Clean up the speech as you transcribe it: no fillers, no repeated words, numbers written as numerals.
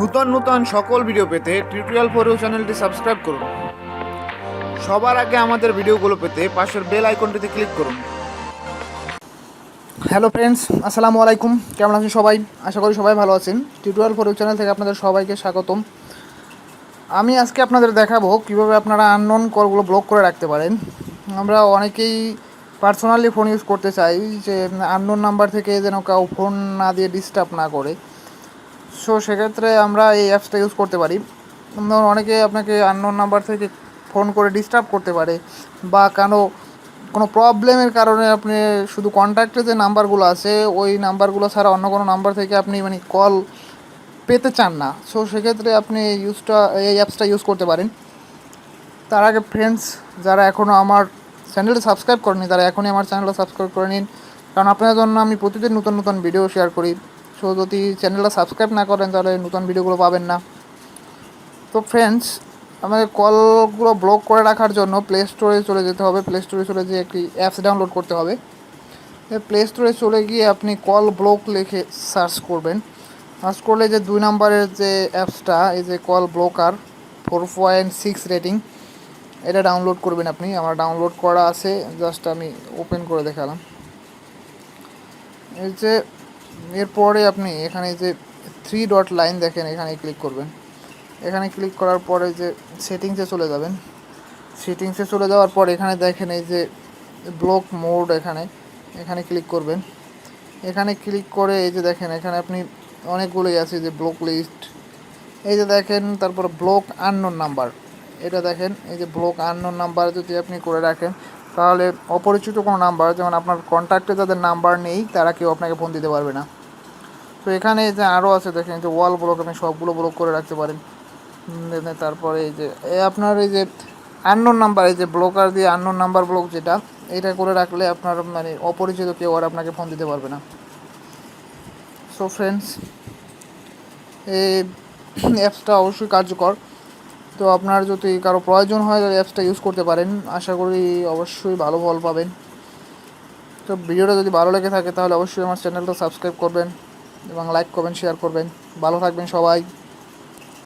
নূতন নূতন সকল ভিডিও পেতে টিউটোরিয়াল ফর ইউ চ্যানেলটি সাবস্ক্রাইব করুন। সবার আগে আমাদের ভিডিওগুলো পেতে পাশের বেল আইকনটিতে ক্লিক করুন। হ্যালো ফ্রেন্ডস, আসসালামু আলাইকুম। কেমন আছেন সবাই? আশা করি সবাই ভালো আছেন। টিউটোরিয়াল ফর ইউ চ্যানেল থেকে আপনাদের সবাইকে স্বাগতম। আমি আজকে আপনাদের দেখাবো কীভাবে আপনারা আননোন কলগুলো ব্লক করে রাখতে পারেন। আমরা অনেকেই পার্সোনালি ফোন ইউজ করতে চাই যে আননোন নাম্বার থেকে যেন কাউ ফোন না দিয়ে ডিস্টার্ব না করে। সো সেক্ষেত্রে আমরা এই অ্যাপসটা ইউজ করতে পারি। ধরুন অনেকে আপনাকে আননোন নাম্বার থেকে ফোন করে ডিস্টার্ব করতে পারে, বা কোনো প্রবলেমের কারণে আপনি শুধু কন্ট্যাক্টে যে নাম্বারগুলো আছে ওই নাম্বারগুলো ছাড়া অন্য কোনো নাম্বার থেকে আপনি কল পেতে চান না। সো সেক্ষেত্রে আপনি এই অ্যাপসটা ইউজ করতে পারেন। তার আগে ফ্রেন্ডস, যারা এখনও আমার চ্যানেলটা সাবস্ক্রাইব করেনি তারা এখনই আমার চ্যানেলটা সাবস্ক্রাইব করে নিন, কারণ আপনাদের জন্য আমি প্রতিদিন নতুন নতুন ভিডিও শেয়ার করি। সো যদি চ্যানেলটা সাবস্ক্রাইব না করেন তাহলে নতুন ভিডিওগুলো পাবেন না। তো ফ্রেন্ডস, আমাদের কলগুলো ব্লক করে রাখার জন্য প্লে স্টোরে চলে যেতে হবে। প্লে স্টোরে চলে গিয়ে একটি অ্যাপস ডাউনলোড করতে হবে। প্লে স্টোরে চলে গিয়ে আপনি কল ব্লক লিখে সার্চ করবেন। সার্চ করলে যে 2 নম্বরের যে অ্যাপসটা, এই যে কল ব্লকার 4.6 রেটিং, এটা ডাউনলোড করবেন আপনি। আমার ডাউনলোড করা আছে, জাস্ট আমি ওপেন করে দেখালাম। এই যে এরপরে আপনি এখানে যে 3 ডট লাইন দেখেন, এখানে ক্লিক করবেন। এখানে ক্লিক করার পরে যে সেটিংসে চলে যাবেন। সেটিংসে চলে যাওয়ার পর এখানে দেখেন এই যে ব্লক মোড, এখানে ক্লিক করবেন। এখানে ক্লিক করে এই যে দেখেন এখানে আপনি অনেকগুলোই আছে যে ব্লক লিস্ট, এই যে দেখেন। তারপর ব্লক আননোন নাম্বার, এটা দেখেন। এই যে ব্লক আননোন নাম্বার যদি আপনি করে রাখেন তাহলে অপরিচিত কোনো নাম্বার, যেমন আপনার কন্ট্যাক্টে যাদের নাম্বার নেই তারা কেউ আপনাকে ফোন দিতে পারবে না। তো এখানে এই যে আরও আছে দেখেন যে ওয়াল ব্লক, আপনি সবগুলো ব্লক করে রাখতে পারেন। তারপরে এই যে আপনার এই যে আননোন নাম্বার, এই যে ব্লকার দিয়ে আননোন নাম্বার ব্লক, এটা করে রাখলে আপনার অপরিচিত কেউ আর আপনাকে ফোন দিতে পারবে না। সো ফ্রেন্ডস, এই অ্যাপসটা অবশ্যই কার্যকর। তো আপনার যদি কারো প্রয়োজন হয় তাহলে অ্যাপসটা ইউজ করতে পারেন। আশা করি অবশ্যই ভালো ফল পাবেন। তো ভিডিওটা যদি ভালো লেগে থাকে তাহলে অবশ্যই আমার চ্যানেলটা সাবস্ক্রাইব করবেন এবং লাইক করবেন, শেয়ার করবেন। ভালো থাকবেন সবাই।